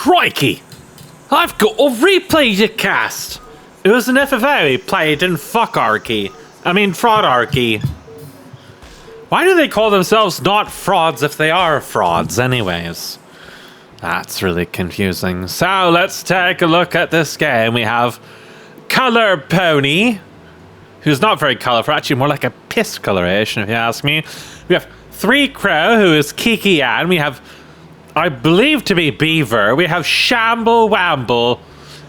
Crikey! I've got to replay the cast! It was an FFA we played in Fraudarchy. Why do they call themselves not frauds if they are frauds anyways? That's really confusing. So let's take a look at this game. We have Color Pony, who's not very colorful, actually more like a piss coloration if you ask me. We have Three Crow, who is Kiki Ann. We have, I believe to be Beaver. We have Shamble Wamble.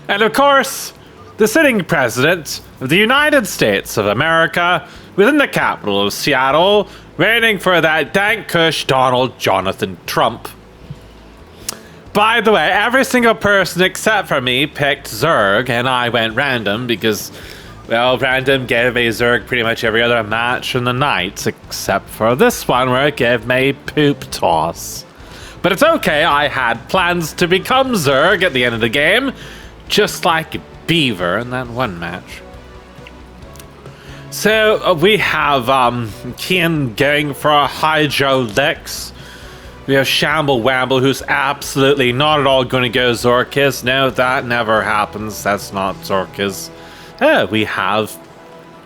And of course, the sitting president of the United States of America within the capital of Seattle, waiting for that dank cush Donald Jonathan Trump. By the way, every single person except for me picked Zerg, and I went random because, well, random gave me Zerg pretty much every other match in the night, except for this one where it gave me Poop Toss. But it's okay, I had plans to become Zerg at the end of the game, just like Beaver in that one match. So we have Kian going for a Hydrolix. We have Shamble Wamble, who's absolutely not at all going to go Zorkis. No, that never happens. That's not Zorkis. We have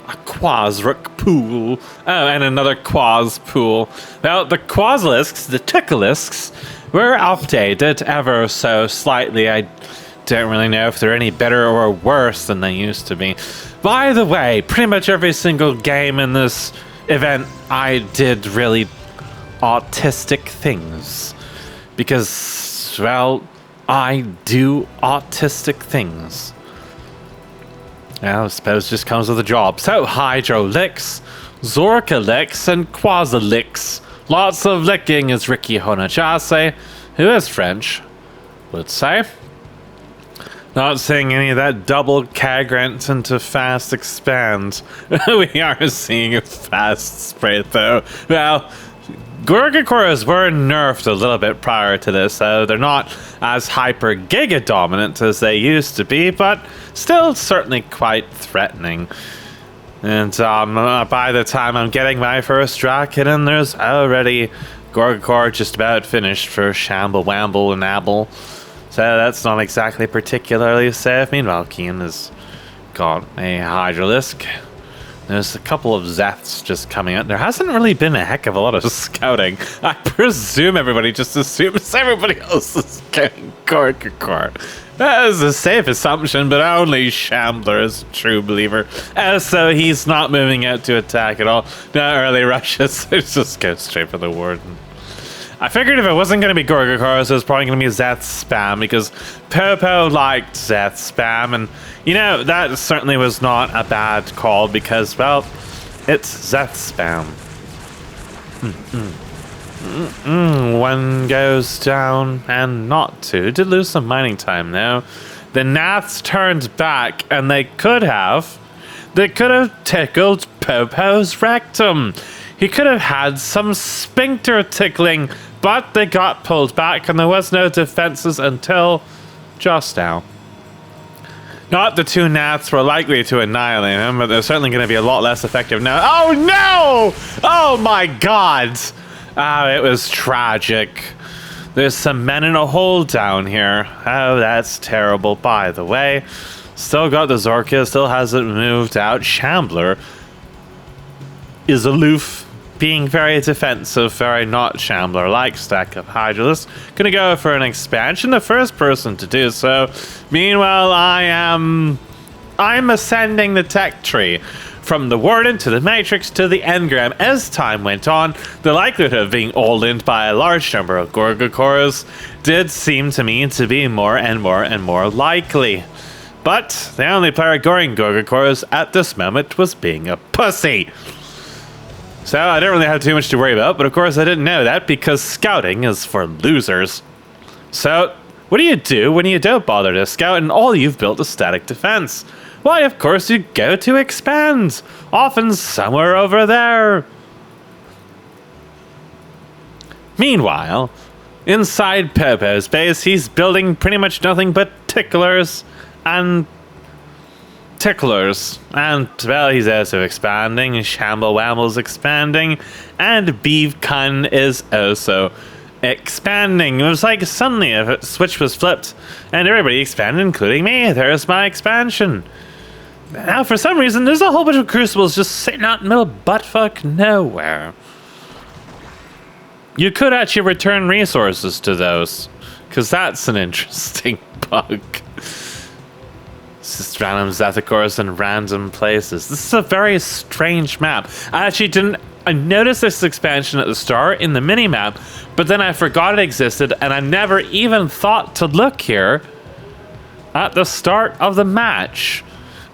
a Quasric Pool. Oh, and another Quas Pool. Well, the Quaslisks, the Ticklisks, were updated ever so slightly. I don't really know if they're any better or worse than they used to be. By the way, pretty much every single game in this event, I did really autistic things. Because, well, I do autistic things. Well, I suppose it just comes with the job. So, Hydrolix, Zorkalix, and Quasilix. Lots of licking, as Ricky Honachase, who is French, would say. Not seeing any of that double Cagrant into fast expand. We are seeing a fast spray though. Well, Gorgakores were nerfed a little bit prior to this, so they're not as hyper giga dominant as they used to be, but still certainly quite threatening. And by the time I'm getting my first drac in, there's already Gorgakore just about finished for Shamble Wamble and Abel. So that's not exactly particularly safe. Meanwhile, Keen has got a Hydralisk. There's a couple of Zeths just coming out. There hasn't really been a heck of a lot of scouting. I presume everybody just assumes everybody else is getting Gorgakore. That is a safe assumption, but only Shambler is a true believer. So he's not moving out to attack at all. No early rushes. It's just go straight for the Warden. I figured if it wasn't going to be Gorgakore, so it was probably going to be Zeth spam, because Popo liked Zeth spam, and, you know, that certainly was not a bad call, because, well, it's Zeth spam. One goes down, and not two. Did lose some mining time, though. The Naths turned back, and they could have tickled Popo's rectum. He could have had some sphincter tickling, but they got pulled back and there was no defenses until just now. Not the two Nats were likely to annihilate him, but they're certainly going to be a lot less effective now. Oh no! Oh my god! Oh, it was tragic. There's some men in a hole down here. Oh, that's terrible, by the way. Still got the Zorka, still hasn't moved out. Shambler is aloof, being very defensive, very not Shambler-like. Stack of Hydralisk. Gonna go for an expansion, the first person to do so. Meanwhile, I'm ascending the tech tree. From the Warden to the Matrix to the Engram. As time went on, the likelihood of being all-ined by a large number of Gorgakores did seem to me to be more and more and more likely. But the only player going Gorgakores at this moment was being a pussy. So I didn't really have too much to worry about, but of course I didn't know that because scouting is for losers. So what do you do when you don't bother to scout and all you've built is static defense? Why, of course you go to expand, often somewhere over there. Meanwhile, inside Popo's base, he's building pretty much nothing but ticklers. And, well, he's also expanding, Shamble Wamble's expanding, and Beevcun is also expanding. It was like suddenly a switch was flipped and everybody expanded, including me. There's my expansion. Now, for some reason, there's a whole bunch of crucibles just sitting out in the middle of buttfuck nowhere. You could actually return resources to those, because that's an interesting bug. It's just random Zethicors in random places. This is a very strange map. I noticed this expansion at the start in the mini-map, but then I forgot it existed, and I never even thought to look here at the start of the match.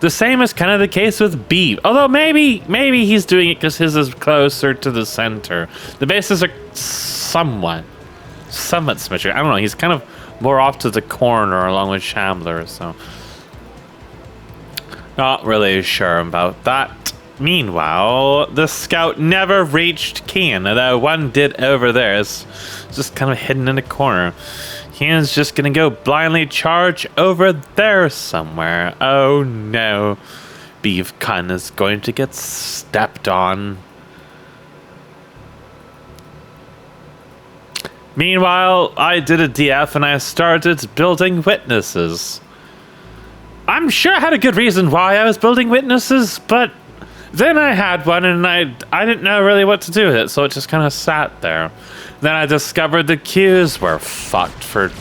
The same is kind of the case with B. Although maybe he's doing it because his is closer to the center. The bases are somewhat symmetric. I don't know. He's kind of more off to the corner along with Shambler, so not really sure about that. Meanwhile, the scout never reached Kian, although one did over there. It's just kind of hidden in a corner. Kian's just gonna go blindly charge over there somewhere. Oh no. Beef Kun is going to get stepped on. Meanwhile, I did a DF and I started building witnesses. I'm sure I had a good reason why I was building witnesses, but then I had one and I didn't know really what to do with it, so it just kind of sat there. Then I discovered the queues were fucked for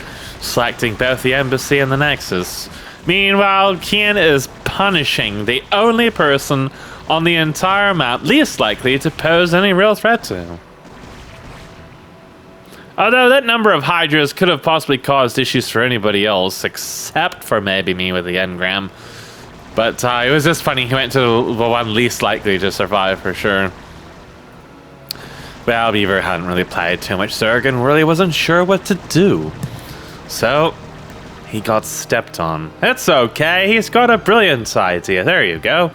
selecting both the embassy and the nexus. Meanwhile, Kian is punishing the only person on the entire map least likely to pose any real threat to him. Although that number of Hydras could have possibly caused issues for anybody else, except for maybe me with the engram. But it was just funny, he went to the one least likely to survive for sure. Well, Beaver hadn't really played too much Zerg and really wasn't sure what to do. So, he got stepped on. It's okay, he's got a brilliant idea. There you go.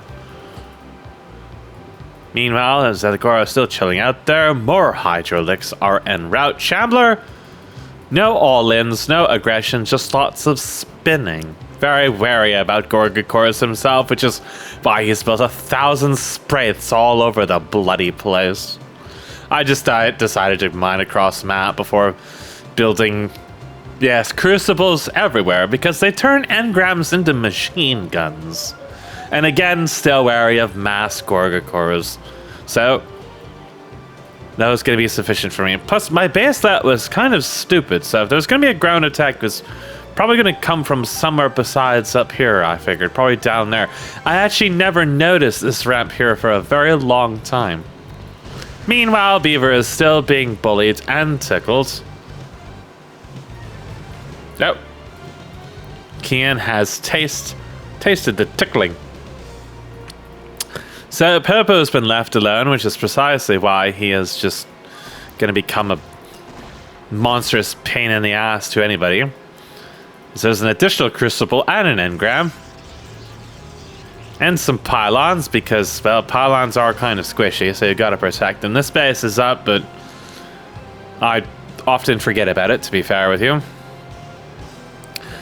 Meanwhile, as Zethicor is still chilling out there, more Hydrolicks are en route. Shambler, no all-ins, no aggression, just lots of spinning. Very wary about Gorgakors himself, which is why he's built 1,000 spraiths all over the bloody place. I just decided to mine across the map before building, yes, crucibles everywhere, because they turn engrams into machine guns. And again, still wary of mass Gorgakors. So, that was going to be sufficient for me. Plus, my base layout was kind of stupid, so if there's going to be a ground attack, it was probably going to come from somewhere besides up here, I figured. Probably down there. I actually never noticed this ramp here for a very long time. Meanwhile, Beaver is still being bullied and tickled. Nope. Kian has tasted the tickling. So Popo's been left alone, which is precisely why he is just going to become a monstrous pain in the ass to anybody. So there's an additional crucible and an engram. And some pylons, because, well, pylons are kind of squishy, so you've got to protect them. This base is up, but I often forget about it, to be fair with you.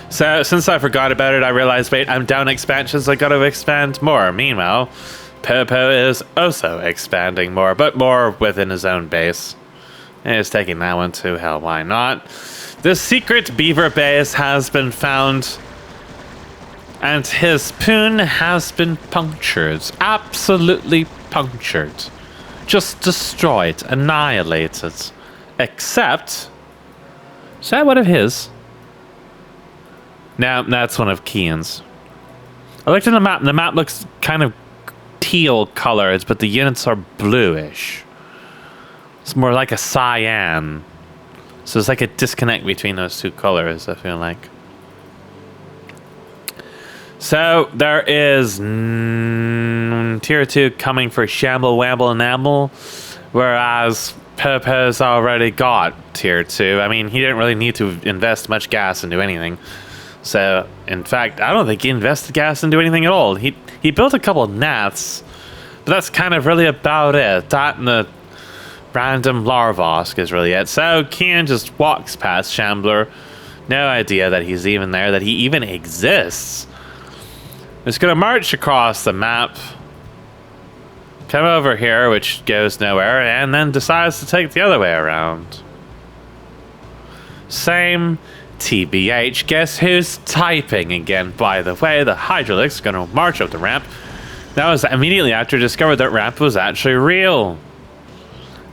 So, since I forgot about it, I realized, wait, I'm down expansions, I gotta expand more. Meanwhile, Popo is also expanding more, but more within his own base. And he's taking that one too, hell, why not? The secret beaver base has been found, and his poon has been punctured. Absolutely punctured. Just destroyed, annihilated. Except, is that one of his? No, that's one of Kian's. I looked at the map, and the map looks kind of teal colored, but the units are bluish. It's more like a cyan. So it's like a disconnect between those two colors, I feel like. So there is tier 2 coming for Shamble, Wamble, and Amble, whereas Popo's already got tier 2. I mean, he didn't really need to invest much gas into anything. So, in fact, I don't think he invested gas into anything at all. He built a couple of gnats, but that's kind of really about it. That and the random Larvosk is really it. So, Kian just walks past Shambler. No idea that he's even there, that he even exists. He's going to march across the map, come over here, which goes nowhere, and then decides to take the other way around. Same. TBH, guess who's typing again? By the way, the hydraulics gonna march up the ramp. That was immediately after I discovered that ramp was actually real.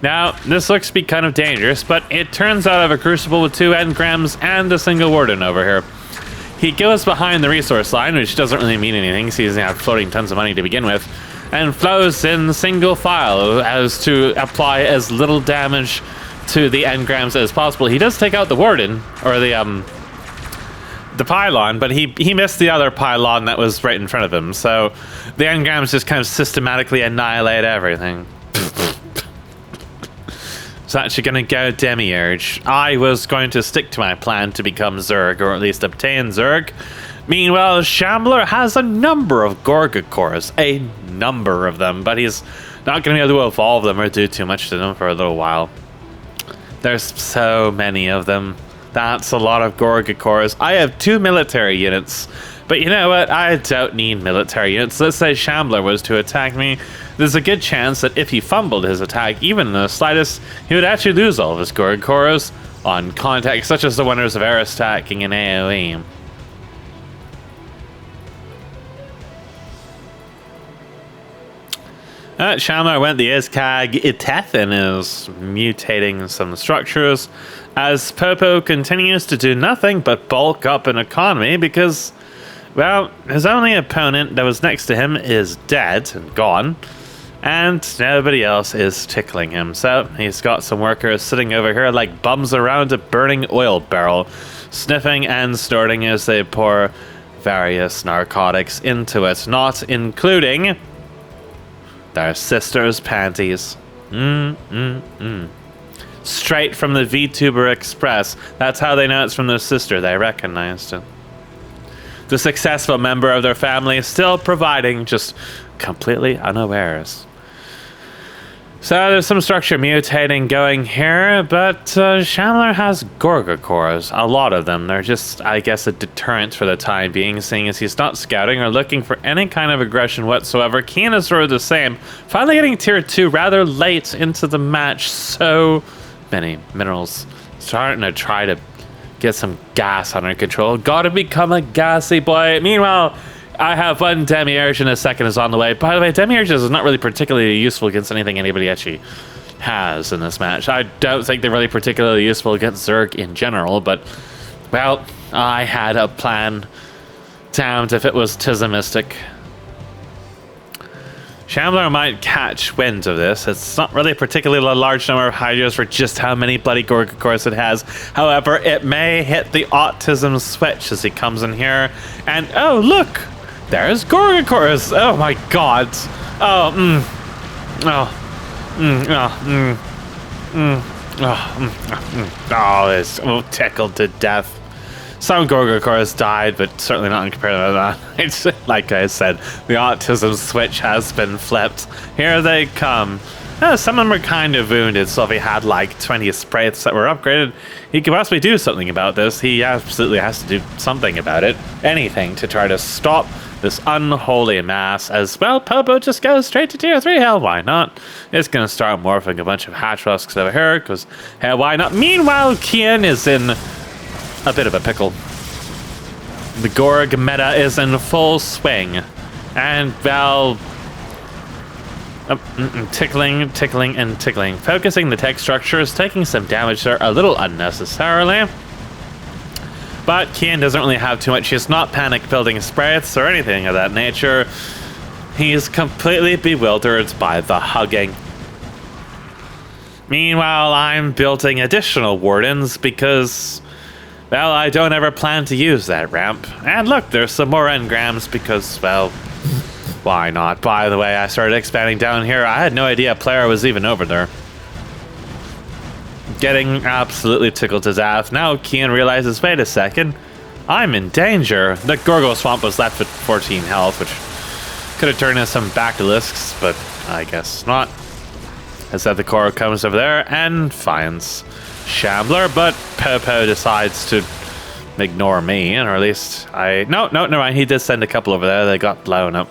Now, this looks to be kind of dangerous, but it turns out I have a crucible with 2 engrams and a single warden over here. He goes behind the resource line, which doesn't really mean anything, so he doesn't have floating tons of money to begin with, and flows in single file as to apply as little damage to the engrams as possible. He does take out the warden, or the pylon, but he missed the other pylon that was right in front of him, so the engrams just kind of systematically annihilate everything. It's actually going to go Demiurge. I was going to stick to my plan to become Zerg, or at least obtain Zerg. Meanwhile, Shambler has a number of Gorga cores, a number of them, but he's not going to be able to evolve them or do too much to them for a little while. There's so many of them. That's a lot of Gorga cores. I have 2 military units, but you know what? I don't need military units. Let's say Shambler was to attack me. There's a good chance that if he fumbled his attack, even in the slightest, he would actually lose all of his Gorga cores on contact, such as the Wonders of Eris stacking in AoE. Shambler went the Iskag and is mutating some structures, as Popo continues to do nothing but bulk up an economy because, well, his only opponent that was next to him is dead and gone, and nobody else is tickling him. So he's got some workers sitting over here like bums around a burning oil barrel, sniffing and snorting as they pour various narcotics into it, not including their sister's panties. Straight from the VTuber Express. That's how they know it's from their sister. They recognized it. The successful member of their family is still providing, just completely unawares. So there's some structure mutating going here, but Shambler has Gorga cores, a lot of them. They're just, I guess, a deterrent for the time being, seeing as he's not scouting or looking for any kind of aggression whatsoever. Keen is sort of the same. Finally getting tier 2 rather late into the match. So many minerals. Starting to try to get some gas under control. Gotta become a gassy boy. Meanwhile, I have 1 Demiurge and a second is on the way. By the way, Demiurge is not really particularly useful against anything anybody actually has in this match. I don't think they're really particularly useful against Zerg in general, but, well, I had a plan. Damned if it was Tizimistic. Shambler might catch wind of this. It's not really a particularly large number of hydras for just how many bloody Gorga cores it has. However, it may hit the autism switch as he comes in here. And, oh, look! There's Gorga cores! Oh my god! Oh, it's tickled to death. Some Gorga cores died, but certainly not in comparison to that. It's like I said, the autism switch has been flipped. Here they come. Some of them are kind of wounded, so if he had like 20 sprays that were upgraded, he could possibly do something about this. He absolutely has to do something about it. Anything to try to stop this unholy mass. As well, Popo just goes straight to tier 3. Hell, why not? It's gonna start morphing a bunch of hatch rusks over here, because hell, why not? Meanwhile, Kian is in a bit of a pickle. The Gorg meta is in full swing. And, well, tickling, tickling, and tickling. Focusing the tech structures, taking some damage there a little unnecessarily. But Kian doesn't really have too much. He's not panic building sprites or anything of that nature. He's completely bewildered by the hugging. Meanwhile, I'm building additional wardens because, well, I don't ever plan to use that ramp. And look, there's some more engrams because, well, why not? By the way, I started expanding down here. I had no idea a player was even over there. Getting absolutely tickled to death. Now Kian realizes, wait a second, I'm in danger. The Gorgo Swamp was left with 14 health, which could have turned into some basilisks, but I guess not. As that the core comes over there and finds Shambler, but Popo decides to ignore me, or at least no, never mind. He did send a couple over there. They got blown up.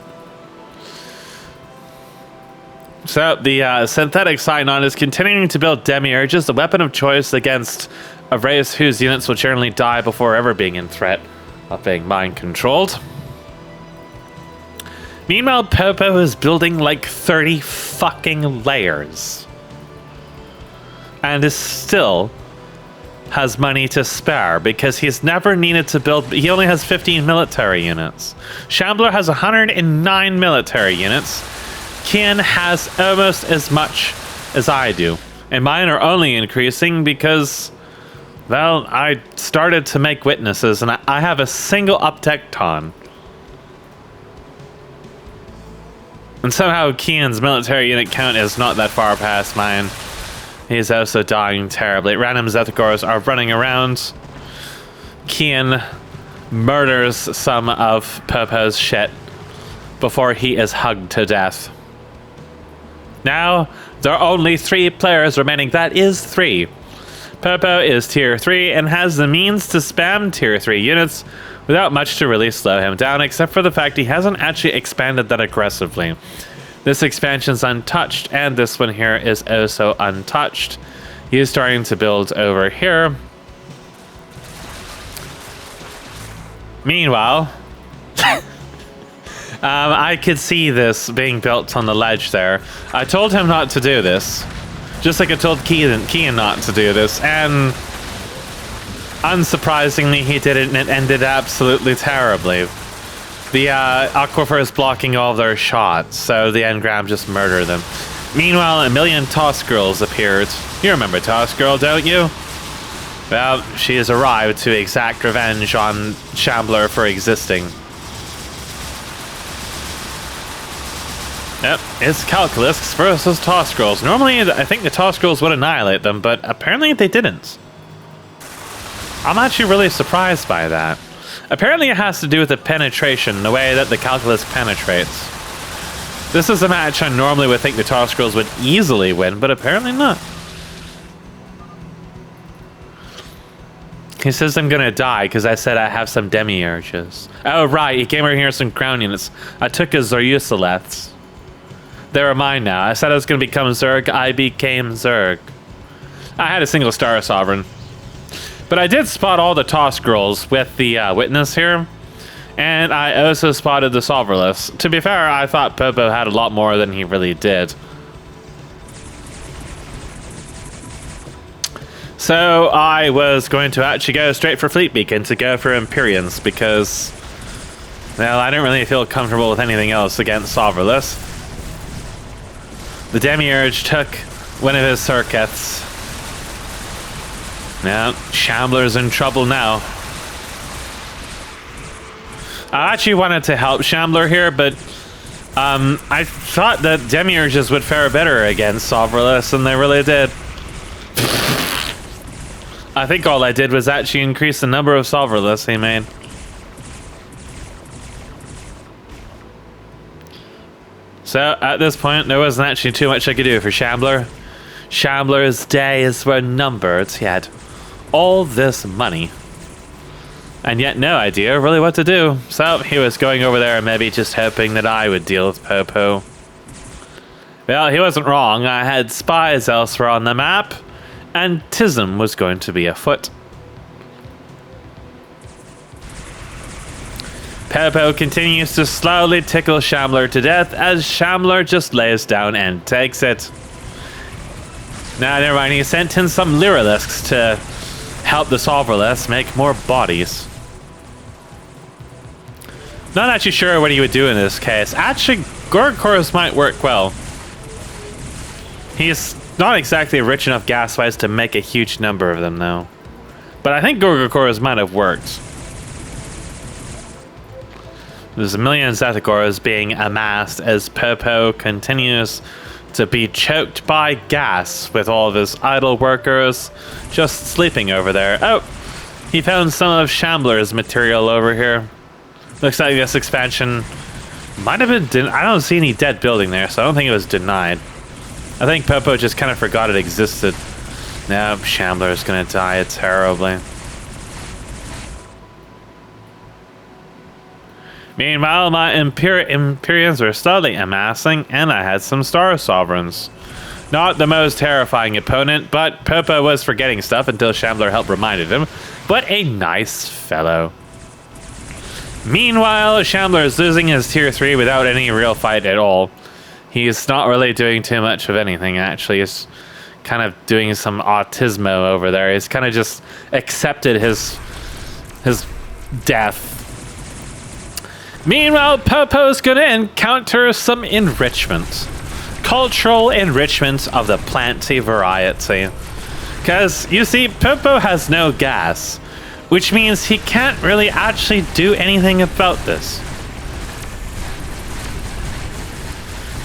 So the synthetic Cyanod is continuing to build demiurges, the weapon of choice against a race whose units will generally die before ever being in threat of being mind-controlled. Meanwhile, Popo is building like 30 fucking layers. And is still has money to spare because he's never needed to build. He only has 15 military units. Shambler has 109 military units. Kian has almost as much as I do. And mine are only increasing because, well, I started to make witnesses and I have a single uptecton. And somehow Kian's military unit count is not that far past mine. He's also dying terribly. Random Zethagors are running around. Kian murders some of Popo's shit before he is hugged to death. Now, there are only 3 players remaining. That is 3. Popo is tier 3 and has the means to spam tier 3 units without much to really slow him down, except for the fact he hasn't actually expanded that aggressively. This expansion's untouched, and this one here is also untouched. He is starting to build over here. Meanwhile, I could see this being built on the ledge there. I told him not to do this, just like I told Kian not to do this, and unsurprisingly, he did it, and it ended absolutely terribly. The Aquifer is blocking all their shots, so the Engram just murder them. Meanwhile, a million Toss Girls appeared. You remember Toss Girl, don't you? Well, she has arrived to exact revenge on Shambler for existing. Yep, it's Calculus versus Toss Girls. Normally, I think the Toss Girls would annihilate them, but apparently they didn't. I'm actually really surprised by that. Apparently it has to do with the penetration, the way that the Calculus penetrates. This is a match I normally would think the Toss Girls would easily win, but apparently not. He says I'm gonna die because I said I have some demiurges. Oh right, he came over here with some crown units. I took his Zorusaleths. They're mine now. I said I was gonna become Zerg, I became Zerg. I had a single Star Sovereign. But I did spot all the Toss Girls with the Witness here. And I also spotted the Solverless. To be fair, I thought Popo had a lot more than he really did. So I was going to actually go straight for Fleet Beacon to go for Empyreans because, well, I didn't really feel comfortable with anything else against Solverless. The Demiurge took one of his circuits. Now, Shambler's in trouble now. I actually wanted to help Shambler here, but I thought that Demiurges would fare better against Solverless, and they really did. I think all I did was actually increase the number of Solverless he made. So, at this point, there wasn't actually too much I could do for Shambler. Shambler's days were numbered. He had all this money and yet no idea really what to do, so he was going over there and maybe just hoping that I would deal with Popo. Well, he wasn't wrong. I had spies elsewhere on the map and Tism was going to be afoot. Popo continues to slowly tickle Shambler to death as Shambler just lays down and takes it. Now, never mind, he sent in some Lyralisks to help the Solverless make more bodies. Not actually sure what he would do in this case. Actually, Gorgakors might work well. He's not exactly rich enough gas-wise to make a huge number of them, though. But I think Gorgakors might have worked. There's a million Zethagors being amassed as Popo continues to be choked by gas with all of his idle workers just sleeping over there. Oh, he found some of Shambler's material over here. Looks like this expansion might have been... I don't see any dead building there, so I don't think it was denied. I think Popo just kind of forgot it existed. No, Shambler's gonna die terribly. Meanwhile, my Imperians were slowly amassing, and I had some Star Sovereigns. Not the most terrifying opponent, but Popo was forgetting stuff until Shambler helped reminded him. But a nice fellow. Meanwhile, Shambler is losing his tier 3 without any real fight at all. He's not really doing too much of anything, actually. He's kind of doing some autismo over there. He's kind of just accepted his death. Meanwhile, Popo's gonna encounter some enrichment. Cultural enrichment of the planty variety. Because, you see, Popo has no gas, which means he can't really actually do anything about this.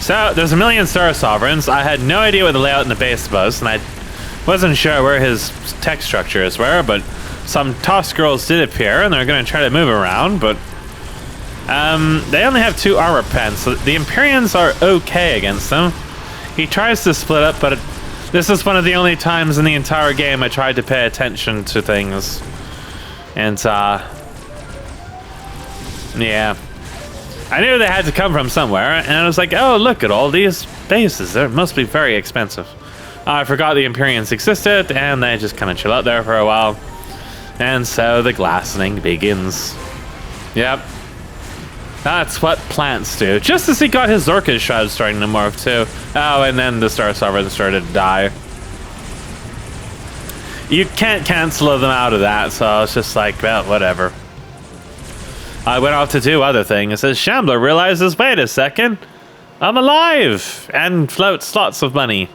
So, there's a million Star Sovereigns. I had no idea what the layout in the base was, and I wasn't sure where his tech structures were, but some Toss Girls did appear, and they're going to try to move around, but they only have 2 armor pens, so the Imperians are okay against them. He tries to split up, but this is one of the only times in the entire game I tried to pay attention to things. And, yeah. I knew they had to come from somewhere, and I was like, oh, look at all these bases. They must be very expensive. I forgot the Imperians existed, and they just kind of chill out there for a while. And so the glassing begins. Yep. That's what plants do. Just as he got his Orchid Shroud starting to morph too. Oh, and then the Star Sovereign started to die. You can't cancel them out of that, so it's just like, well, whatever. I went off to do other things as Shambler realizes, wait a second, I'm alive! And floats lots of money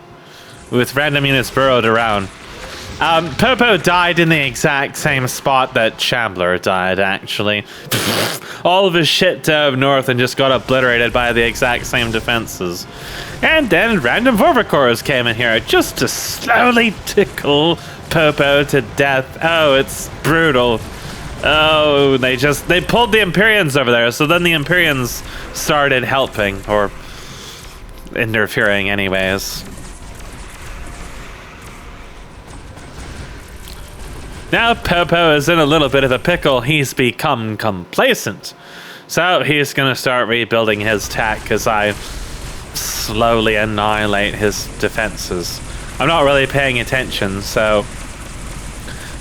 with random units burrowed around. Popo died in the exact same spot that Shambler died, actually. All of his shit dove north and just got obliterated by the exact same defenses. And then random Vorvicors came in here just to slowly tickle Popo to death. Oh, it's brutal. Oh, they pulled the Imperians over there, so then the Imperians started helping, or interfering anyways. Now Popo is in a little bit of a pickle. He's become complacent. So he's going to start rebuilding his tech as I slowly annihilate his defenses. I'm not really paying attention, so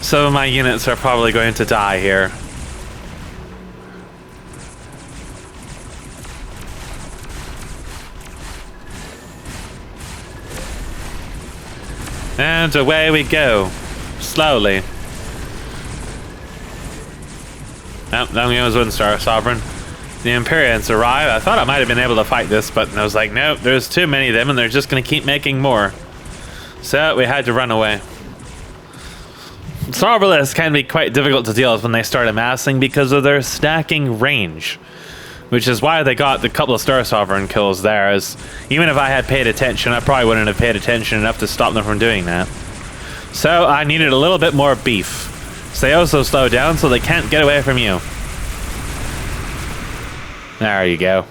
some of my units are probably going to die here. And away we go. Slowly. Oh, that was one Star Sovereign. The Imperians arrive. I thought I might have been able to fight this, but I was like, nope, there's too many of them, and they're just going to keep making more. So we had to run away. Sovereigns can be quite difficult to deal with when they start amassing because of their stacking range, which is why they got the couple of Star Sovereign kills there. As even if I had paid attention, I probably wouldn't have paid attention enough to stop them from doing that. So I needed a little bit more beef. So they also slow down so they can't get away from you. There you go.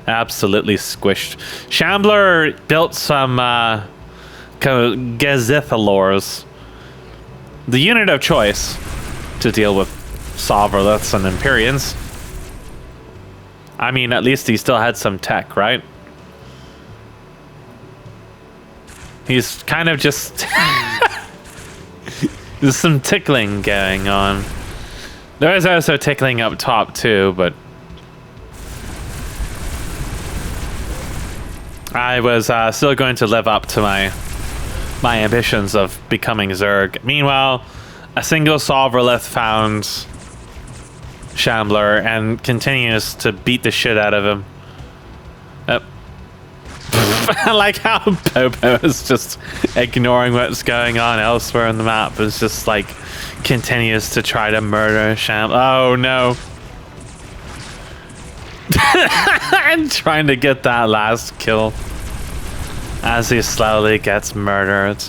Absolutely squished. Shambler built some kind of Gezithalors. The unit of choice to deal with Sovereigns and Imperians. I mean, at least he still had some tech, right? He's kind of just... There's some tickling going on. There is also tickling up top too, but... I was still going to live up to my ambitions of becoming Zerg. Meanwhile, a single Sovereign found Shambler and continues to beat the shit out of him. I like how Popo is just ignoring what's going on elsewhere in the map. It's just like continues to try to murder Shambler. Oh no. I'm trying to get that last kill as he slowly gets murdered.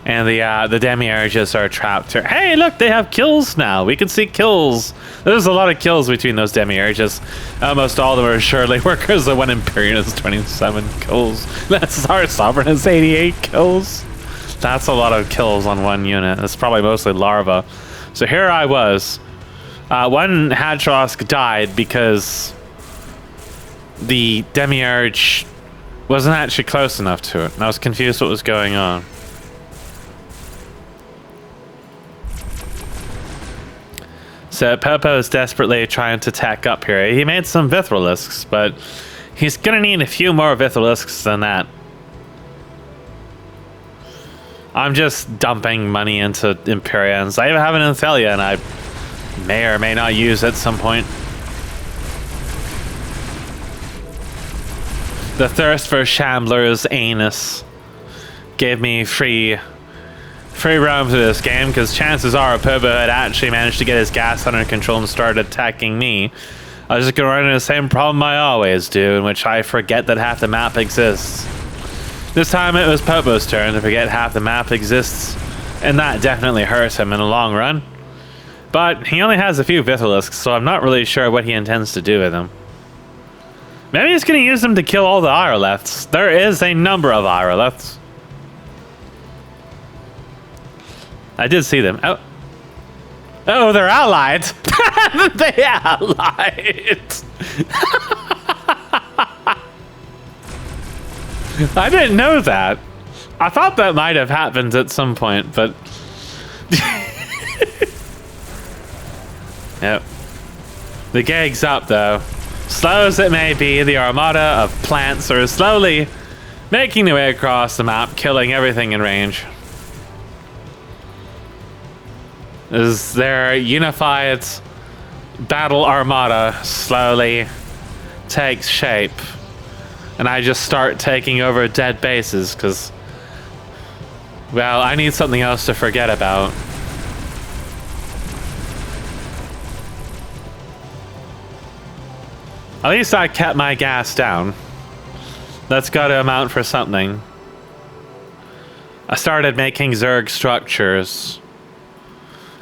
And the demiurges are trapped here. Hey, look, they have kills now. We can see kills. There's a lot of kills between those demiurges. Almost all of them are surely workers. The one Imperial has 27 kills. That's our Sovereign has 88 kills. That's a lot of kills on one unit. It's probably mostly larva. So here I was. One Hadrosk died because the Demiurge wasn't actually close enough to it, and I was confused what was going on. So Popo is desperately trying to tack up here. He made some Vithrilisks, but he's gonna need a few more Vithrilisks than that. I'm just dumping money into Imperians. I even have an Anthelia, and I may or may not use at some point. The thirst for Shambler's anus gave me free roam to this game, because chances are Popo had actually managed to get his gas under control and started attacking me. I was just going to run into the same problem I always do, in which I forget that half the map exists. This time it was Popo's turn to forget half the map exists, and that definitely hurts him in the long run. But he only has a few Vithrilisks, so I'm not really sure what he intends to do with them. Maybe he's going to use them to kill all the Iroleths. There is a number of Iroleths. I did see them. Oh. Oh, they're allied. They allied. I didn't know that. I thought that might have happened at some point, but... Yep. The gag's up, though. Slow as it may be, the armada of plants are slowly making their way across the map, killing everything in range. As their unified battle armada slowly takes shape. And I just start taking over dead bases, because, well, I need something else to forget about. At least I kept my gas down. That's got to amount for something. I started making Zerg structures.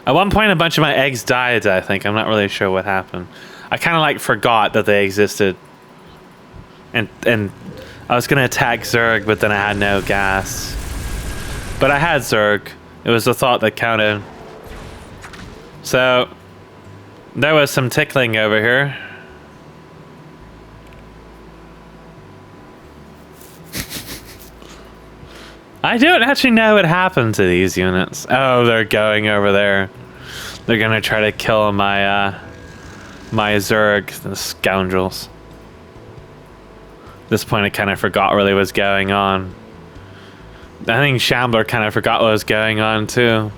At one point, a bunch of my eggs died, I think. I'm not really sure what happened. I kind of, like, forgot that they existed. And I was going to attack Zerg, but then I had no gas. But I had Zerg. It was the thought that counted. So, there was some tickling over here. I don't actually know what happened to these units. Oh, they're going over there. They're gonna try to kill my my Zerg, the scoundrels. At this point, I kind of forgot really what was going on. I think Shambler kind of forgot what was going on too.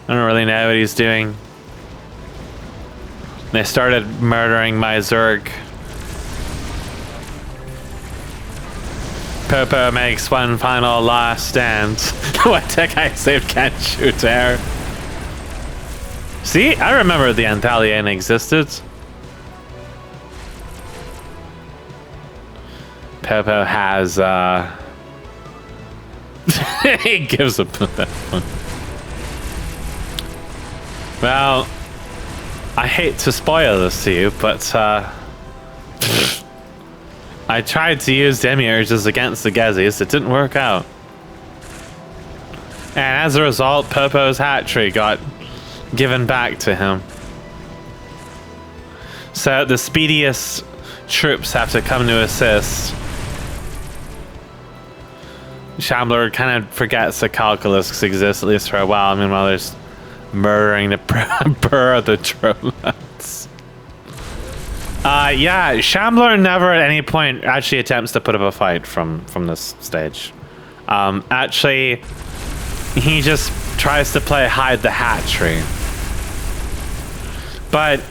I don't really know what he's doing. They started murdering my Zerg. Popo makes one final last stand. What tech I saved can't shoot air. See, I remember the Anthalian existed. Popo has he gives up that one. Well, I hate to spoil this to you, but I tried to use Demiurges against the Gezzies. It didn't work out. And as a result, Popo's hatchery got given back to him. So the speediest troops have to come to assist. Shambler kind of forgets the calculus exists, at least for a while. Meanwhile, there's murdering the burr of the Trollocs. Yeah, Shambler never at any point actually attempts to put up a fight from this stage. Actually, he just tries to play hide the hatchery. But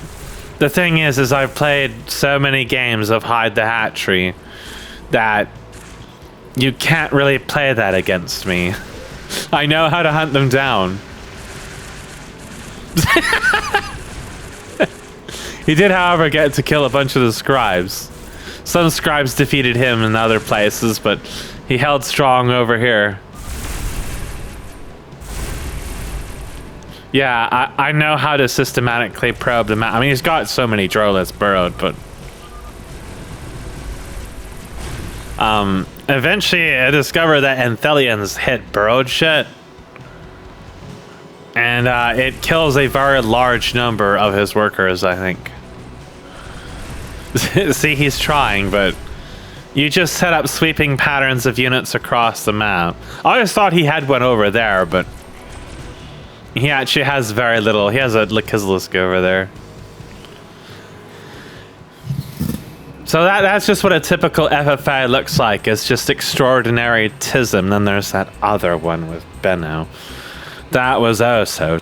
the thing is I've played so many games of hide the hatchery that you can't really play that against me. I know how to hunt them down. He did, however, get to kill a bunch of the scribes. Some scribes defeated him in other places, but he held strong over here. Yeah, I know how to systematically probe the map. I mean, he's got so many Drolets burrowed, but... eventually, I discovered that Anthelians hit burrowed shit. And it kills a very large number of his workers, I think. See, he's trying, but you just set up sweeping patterns of units across the map. I always thought he had one over there, but he actually has very little. He has a Lakizlisk over there. So that's just what a typical FFA looks like. It's just extraordinary tism. Then there's that other one with Benno. That was also